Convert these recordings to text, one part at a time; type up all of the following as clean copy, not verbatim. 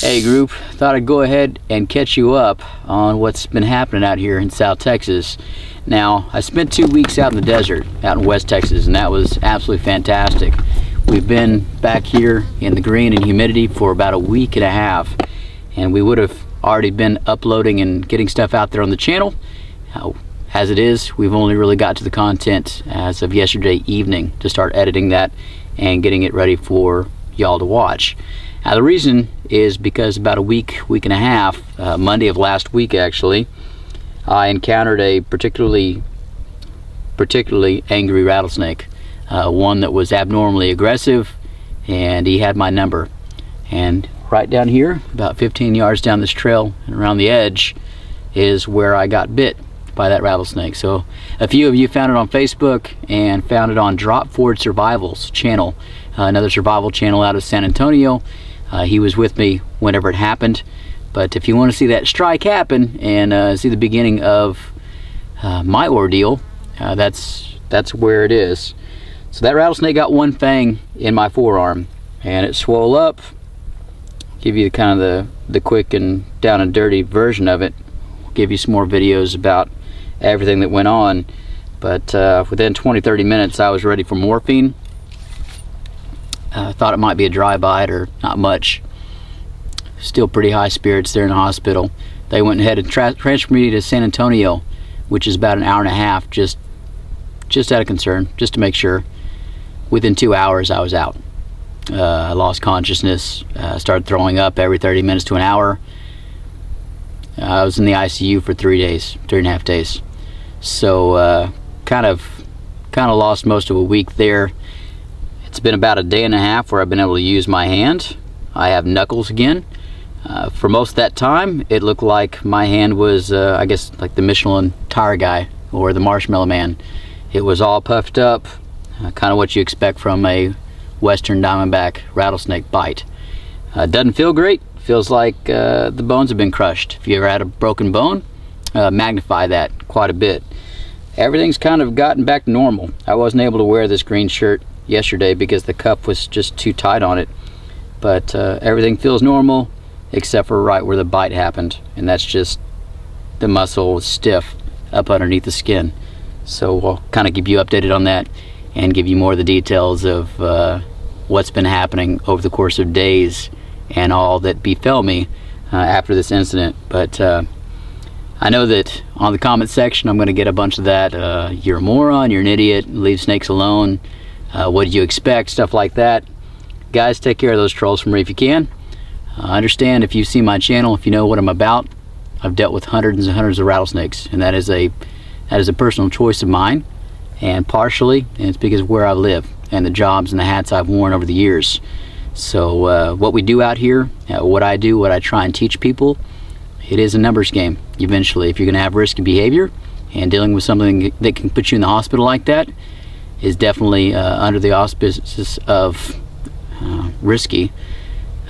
Hey group, thought I'd go ahead and catch you up on what's been happening out here in South Texas. Now, I spent 2 weeks out in the desert, out in West Texas, and that was absolutely fantastic. We've been back here in the green and humidity for about a week and a half, and we would have already been uploading and getting stuff out there on the channel. As it is, we've only really got to the content as of yesterday evening to start editing that and getting it ready for y'all to watch. Now the reason is because about a week and a half, Monday of last week actually, I encountered a particularly angry rattlesnake, one that was abnormally aggressive, and he had my number. And right down here, about 15 yards down this trail and around the edge, is where I got bit by that rattlesnake. So a few of you found it on Facebook and found it on Drop Forward Survival's channel, another survival channel out of San Antonio. He was with me whenever it happened. But if you want to see that strike happen and see the beginning of my ordeal, that's where it is. So that rattlesnake got one fang in my forearm, and it swole up. Give you kind of the quick and down and dirty version of it. Give you some more videos about everything that went on. But within 20-30 minutes, I was ready for morphine. Thought it might be a dry bite or not much. Still pretty high spirits there in the hospital. They went ahead and transferred me to San Antonio, which is about an hour and a half, just out of concern, just to make sure. Within 2 hours, I was out. I lost consciousness, started throwing up every 30 minutes to an hour. I was in the ICU for 3.5 days. So kind of lost most of a week there. It's been about a day and a half where I've been able to use my hand. I have knuckles again. For most of that time, it looked like my hand was, I guess, like the Michelin tire guy or the Marshmallow Man. It was all puffed up, kind of what you expect from a Western Diamondback rattlesnake bite. Doesn't feel great. Feels like the bones have been crushed. If you ever had a broken bone, magnify that quite a bit. Everything's kind of gotten back to normal. I wasn't able to wear this green shirt yesterday because the cuff was just too tight on it, but everything feels normal except for right where the bite happened, and that's just the muscle was stiff up underneath the skin. So we'll kind of keep you updated on that and give you more of the details of what's been happening over the course of days and all that befell me after this incident. But I know that on the comment section I'm going to get a bunch of that, you're a moron, you're an idiot, leave snakes alone, what did you expect, stuff like that. Guys, take care of those trolls for me if you can. Understand, if you see my channel, if you know what I'm about, I've dealt with hundreds and hundreds of rattlesnakes, and that is a personal choice of mine, and partially it's because of where I live and the jobs and the hats I've worn over the years. So what we do out here, what I do, what I try and teach people, it is a numbers game. Eventually, if you're going to have risky behavior and dealing with something that can put you in the hospital like that, is definitely under the auspices of risky.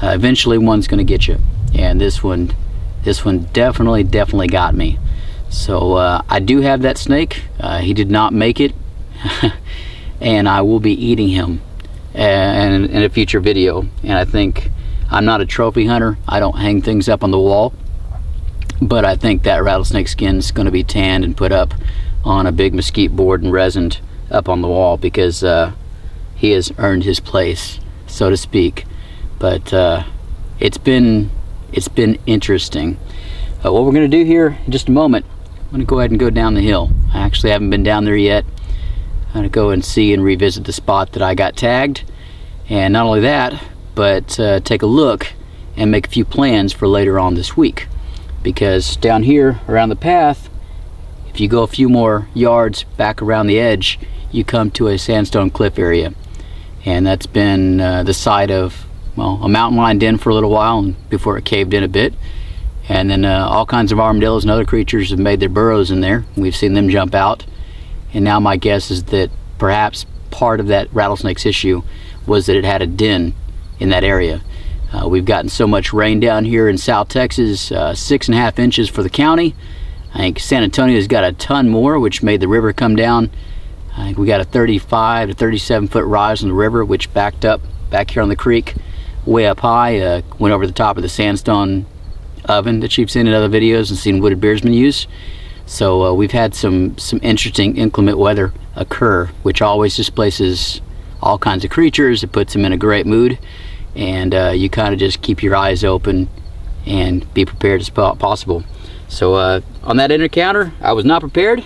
Eventually one's going to get you, and this one definitely got me. So I do have that snake. He did not make it and I will be eating him in a future video. And I think, I'm not a trophy hunter, I don't hang things up on the wall, but I think that rattlesnake skin is going to be tanned and put up on a big mesquite board and resined up on the wall, because he has earned his place, so to speak. But it's been interesting. What we're going to do here in just a moment, I'm going to go ahead and go down the hill. I actually haven't been down there yet. I'm going to go and see and revisit the spot that I got tagged, and not only that, but take a look and make a few plans for later on this week. Because down here around the path, if you go a few more yards back around the edge, you come to a sandstone cliff area, and that's been the site of, well, a mountain lion den for a little while before it caved in a bit, and then all kinds of armadillos and other creatures have made their burrows in there. We've seen them jump out, and now my guess is that perhaps part of that rattlesnake's issue was that it had a den in that area. We've gotten so much rain down here in South Texas, 6.5 inches for the county. I think San Antonio's got a ton more, which made the river come down. I think we got a 35 to 37 foot rise in the river, which backed up back here on the creek. way up high. Went over the top of the sandstone oven that you've seen in other videos and seen wooded bearsmen use. So we've had some interesting inclement weather occur, which always displaces all kinds of creatures. It puts them in a great mood, and you kind of just keep your eyes open and be prepared as possible. So on that encounter, I was not prepared.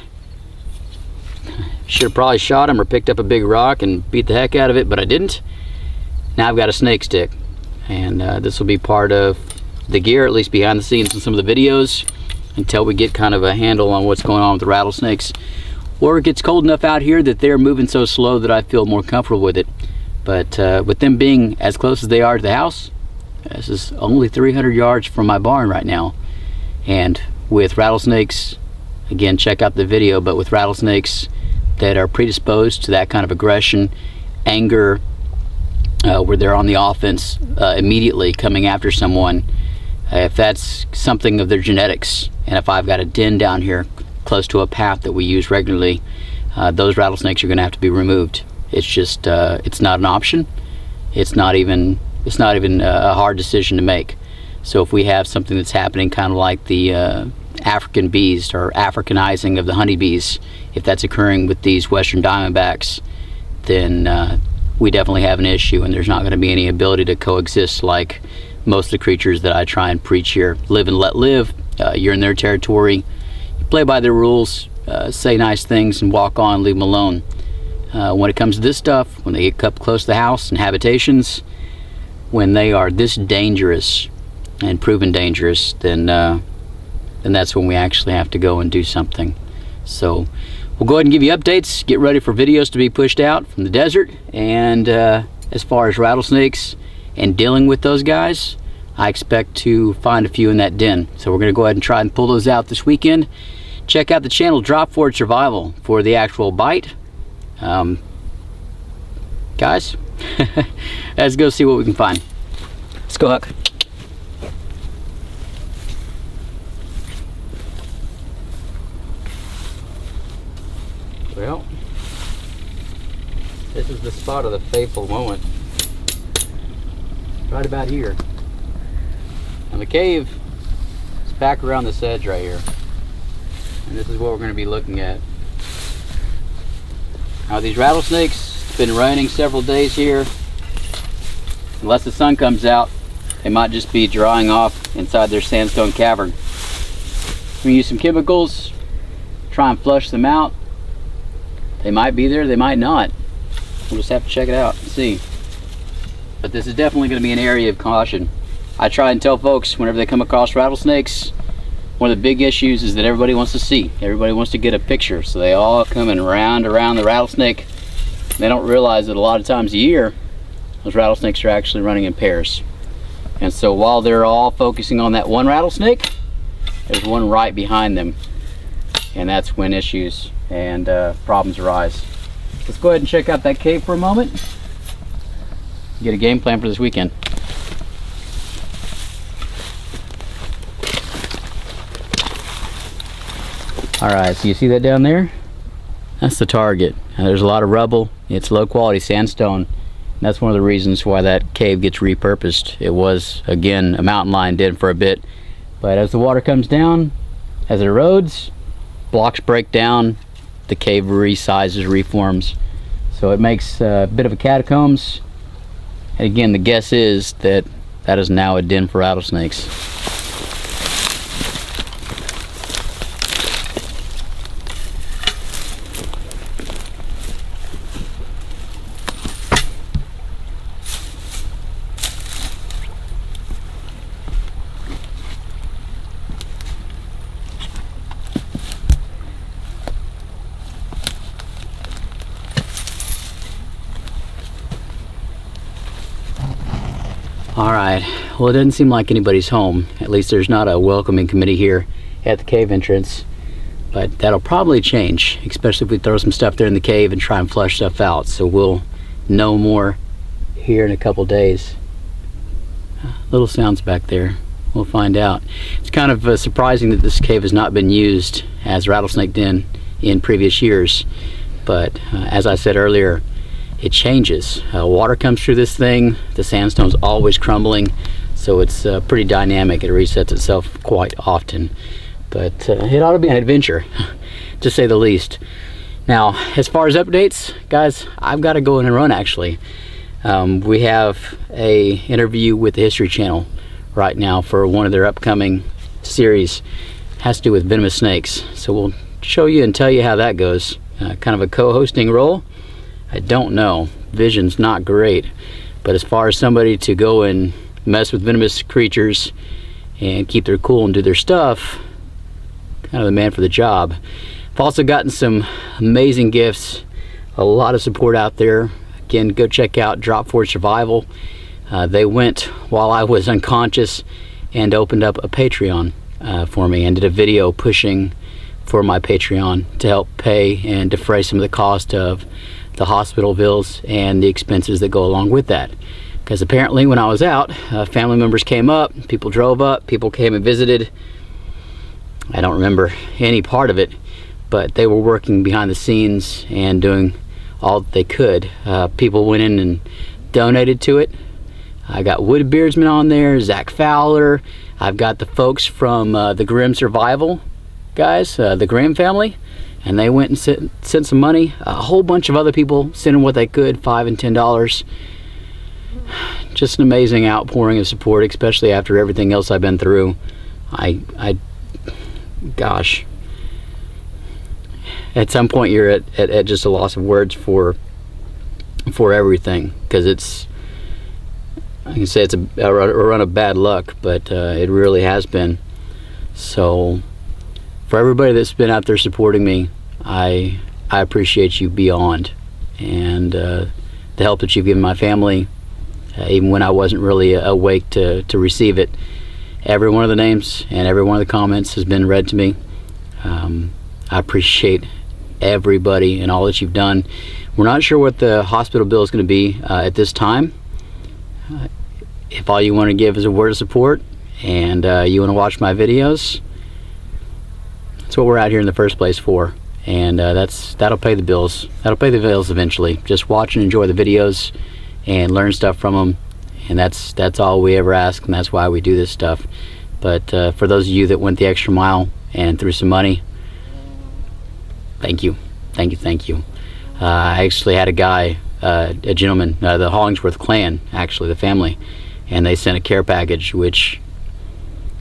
Should have probably shot him or picked up a big rock and beat the heck out of it, but I didn't. Now I've got a snake stick, and this will be part of the gear, at least behind the scenes in some of the videos, until we get kind of a handle on what's going on with the rattlesnakes, or it gets cold enough out here that they're moving so slow that I feel more comfortable with it. But with them being as close as they are to the house, this is only 300 yards from my barn right now, and with rattlesnakes, again, check out the video, but with rattlesnakes that are predisposed to that kind of aggression, anger, where they're on the offense immediately coming after someone, if that's something of their genetics, and if I've got a den down here close to a path that we use regularly, those rattlesnakes are going to have to be removed. It's just it's not an option. It's not even a hard decision to make. So if we have something that's happening kind of like the African bees or Africanizing of the honeybees, if that's occurring with these western diamondbacks, then we definitely have an issue, and there's not going to be any ability to coexist like most of the creatures that I try and preach here. Live and let live. You're in their territory. You play by their rules, say nice things, and walk on, leave them alone. When it comes to this stuff, when they get up close to the house and habitations, when they are this dangerous and proven dangerous, then that's when we actually have to go and do something. So we'll go ahead and give you updates. Get ready for videos to be pushed out from the desert. And as far as rattlesnakes and dealing with those guys, I expect to find a few in that den. So we're going to go ahead and try and pull those out this weekend. Check out the channel Drop Forward Survival for the actual bite. Guys, let's go see what we can find. Let's go, Huck. Well, this is the spot of the fateful moment. Right about here. And the cave is back around this edge right here. And this is what we're going to be looking at. Now these rattlesnakes, it's been raining several days here. Unless the sun comes out, they might just be drying off inside their sandstone cavern. We use some chemicals, try and flush them out. They might be there, they might not. We'll just have to check it out and see. But this is definitely going to be an area of caution. I try and tell folks whenever they come across rattlesnakes, one of the big issues is that everybody wants to see. Everybody wants to get a picture. So they all come and around the rattlesnake. They don't realize that a lot of times a year, those rattlesnakes are actually running in pairs. And so while they're all focusing on that one rattlesnake, there's one right behind them. And that's when issues and problems arise. Let's go ahead and check out that cave for a moment. Get a game plan for this weekend. Alright, so you see that down there? That's the target. Now, there's a lot of rubble. It's low quality sandstone. And that's one of the reasons why that cave gets repurposed. It was, again, a mountain lion den for a bit. But as the water comes down, as it erodes, blocks break down, the cave resizes, reforms. So it makes a bit of a catacombs. And again, the guess is that that is now a den for rattlesnakes. Alright, well, it doesn't seem like anybody's home. At least there's not a welcoming committee here at the cave entrance. But that'll probably change, especially if we throw some stuff there in the cave and try and flush stuff out. So we'll know more here in a couple days. Little sounds back there. We'll find out. It's kind of surprising that this cave has not been used as rattlesnake den in previous years. But as I said earlier, it changes. Water comes through this thing, the sandstone's always crumbling, so it's pretty dynamic. It resets itself quite often, but it ought to be an adventure to say the least. Now, as far as updates, guys, I've got to go in and run actually. We have a interview with the History Channel right now for one of their upcoming series. It has to do with venomous snakes, so we'll show you and tell you how that goes. Kind of a co-hosting role. I don't know, vision's not great, but as far as somebody to go and mess with venomous creatures and keep their cool and do their stuff, kind of the man for the job. I've also gotten some amazing gifts, a lot of support out there. Again, go check out Drop for Survival. They went while I was unconscious and opened up a Patreon for me and did a video pushing for my Patreon to help pay and defray some of the cost of the hospital bills and the expenses that go along with that. Because apparently when I was out, family members came up, people drove up, people came and visited. I don't remember any part of it, but they were working behind the scenes and doing all that they could. People went in and donated to it. I got Woodbeardsman on there, Zach Fowler. I've got the folks from the Grimm Survival guys, the Grimm family, and they went and sent some money. A whole bunch of other people sending what they could, $5 and $10. Just an amazing outpouring of support, especially after everything else I've been through. Gosh, at some point you're at just a loss of words for everything, because it's, I can say it's a run of bad luck, but it really has been. So for everybody that's been out there supporting me, I appreciate you beyond, and the help that you've given my family, even when I wasn't really awake to receive it. Every one of the names and every one of the comments has been read to me. I appreciate everybody and all that you've done. We're not sure what the hospital bill is going to be at this time. If all you want to give is a word of support and you want to watch my videos, that's what we're out here in the first place for. And that'll pay the bills. That'll pay the bills eventually. Just watch and enjoy the videos and learn stuff from them. And that's all we ever ask, and that's why we do this stuff. But for those of you that went the extra mile and threw some money, thank you. Thank you. I actually had a guy, a gentleman, the Hollingsworth clan, actually, the family, and they sent a care package, which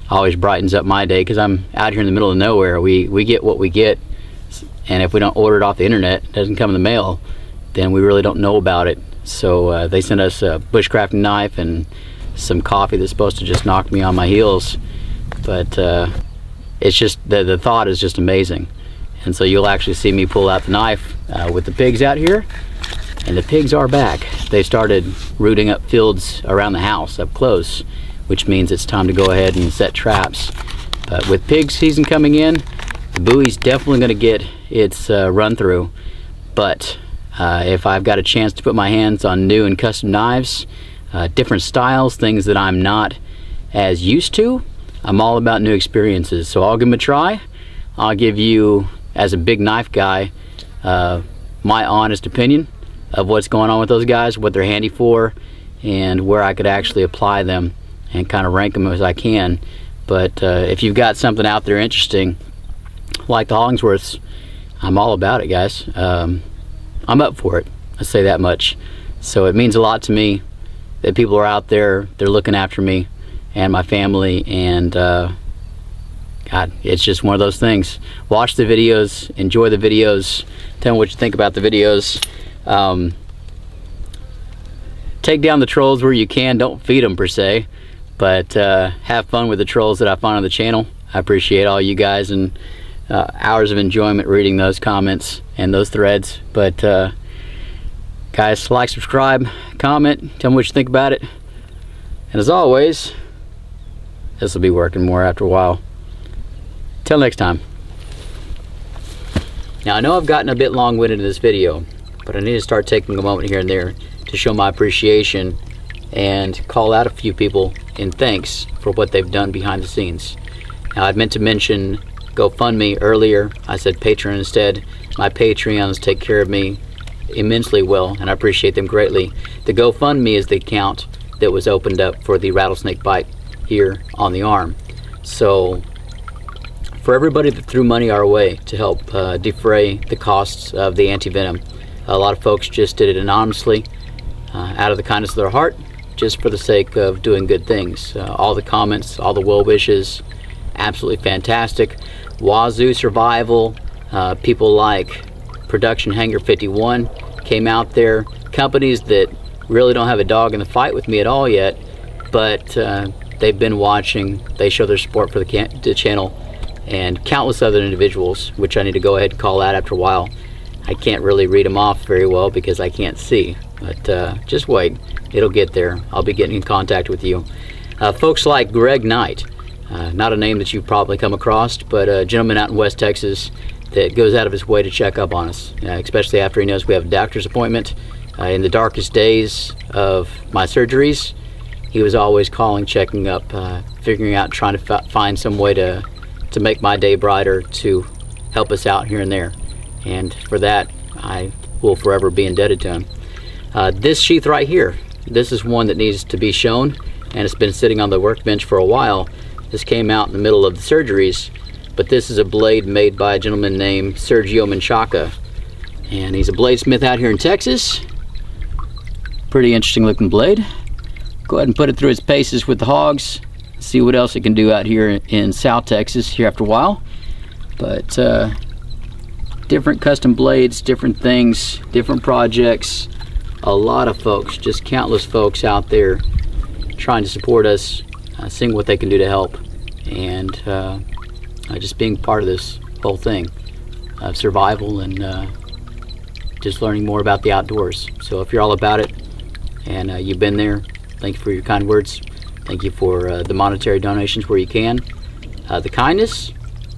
always brightens up my day, because I'm out here in the middle of nowhere. We get what we get, and if we don't order it off the internet, it doesn't come in the mail, then we really don't know about it. So they sent us a bushcrafting knife and some coffee that's supposed to just knock me on my heels. But it's just, the thought is just amazing. And so you'll actually see me pull out the knife with the pigs out here. And the pigs are back. They started rooting up fields around the house up close, which means it's time to go ahead and set traps. But with pig season coming in, the buoy's definitely going to get its run through. But if I've got a chance to put my hands on new and custom knives, different styles, things that I'm not as used to, I'm all about new experiences. So I'll give them a try. I'll give you, as a big knife guy, my honest opinion of what's going on with those guys, what they're handy for, and where I could actually apply them and kind of rank them as I can. But if you've got something out there interesting, like the Hollingsworths, I'm all about it, guys. I'm up for it, I say that much. So it means a lot to me that people are out there, they're looking after me and my family, and God, it's just one of those things. Watch the videos, enjoy the videos, tell me what you think about the videos. Take down the trolls where you can, don't feed them per se, but have fun with the trolls that I find on the channel. I appreciate all you guys, and hours of enjoyment reading those comments and those threads. But guys, like, subscribe, comment, tell me what you think about it. And as always, this will be working more after a while. Till next time. Now, I know I've gotten a bit long-winded in this video, but I need to start taking a moment here and there to show my appreciation and call out a few people in thanks for what they've done behind the scenes. Now, I'd meant to mention GoFundMe earlier. I said Patreon instead. My Patreons take care of me immensely well, and I appreciate them greatly. The GoFundMe is the account that was opened up for the rattlesnake bite here on the arm. So for everybody that threw money our way to help defray the costs of the anti-venom, a lot of folks just did it anonymously, out of the kindness of their heart, just for the sake of doing good things. All the comments, all the well wishes, absolutely fantastic. Wazoo Survival, people like Production Hangar 51 came out there. Companies that really don't have a dog in the fight with me at all yet, but they've been watching. They show their support for the channel, and countless other individuals, which I need to go ahead and call out after a while. I can't really read them off very well because I can't see, but just wait, it'll get there. I'll be getting in contact with you. Folks like Greg Knight, not a name that you've probably come across, but a gentleman out in West Texas that goes out of his way to check up on us, especially after he knows we have a doctor's appointment. In the darkest days of my surgeries, he was always calling, checking up, figuring out, trying to find some way to make my day brighter, to help us out here and there. And for that, I will forever be indebted to him. This sheath right here, this is one that needs to be shown, and it's been sitting on the workbench for a while. This came out in the middle of the surgeries, but this is a blade made by a gentleman named Sergio Menchaca, and he's a bladesmith out here in Texas. Pretty interesting looking blade. Go ahead and put it through its paces with the hogs, see what else it can do out here in South Texas here after a while. But different custom blades, different things, different projects. A lot of folks, just countless folks out there trying to support us, seeing what they can do to help, and just being part of this whole thing of survival and just learning more about the outdoors. So if you're all about it and you've been there, thank you for your kind words. Thank you for the monetary donations where you can. The kindness,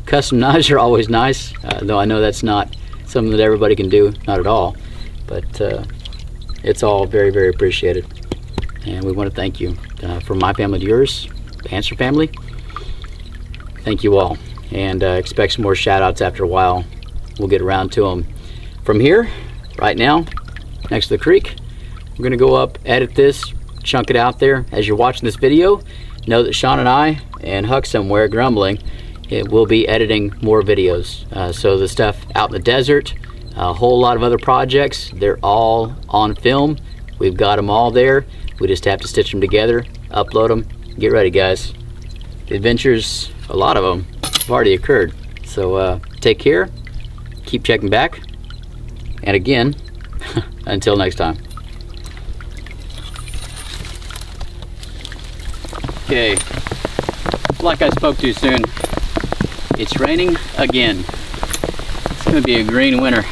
custom knives are always nice, though I know that's not something that everybody can do, not at all. But it's all very, very appreciated. And we want to thank you. From my family to yours, the Hansler family, thank you all. And expect some more shout outs after a while. We'll get around to them. From here, right now, next to the creek, we're going to go up, edit this, chunk it out there. As you're watching this video, know that Sean and I, and Huck somewhere grumbling, it will be editing more videos. So the stuff out in the desert, a whole lot of other projects, they're all on film. We've got them all there. We just have to stitch them together, upload them. Get ready, guys. The adventures, a lot of them, have already occurred. So take care, keep checking back, and again, until next time. Okay, like I spoke too soon, it's raining again. It's gonna be a green winter.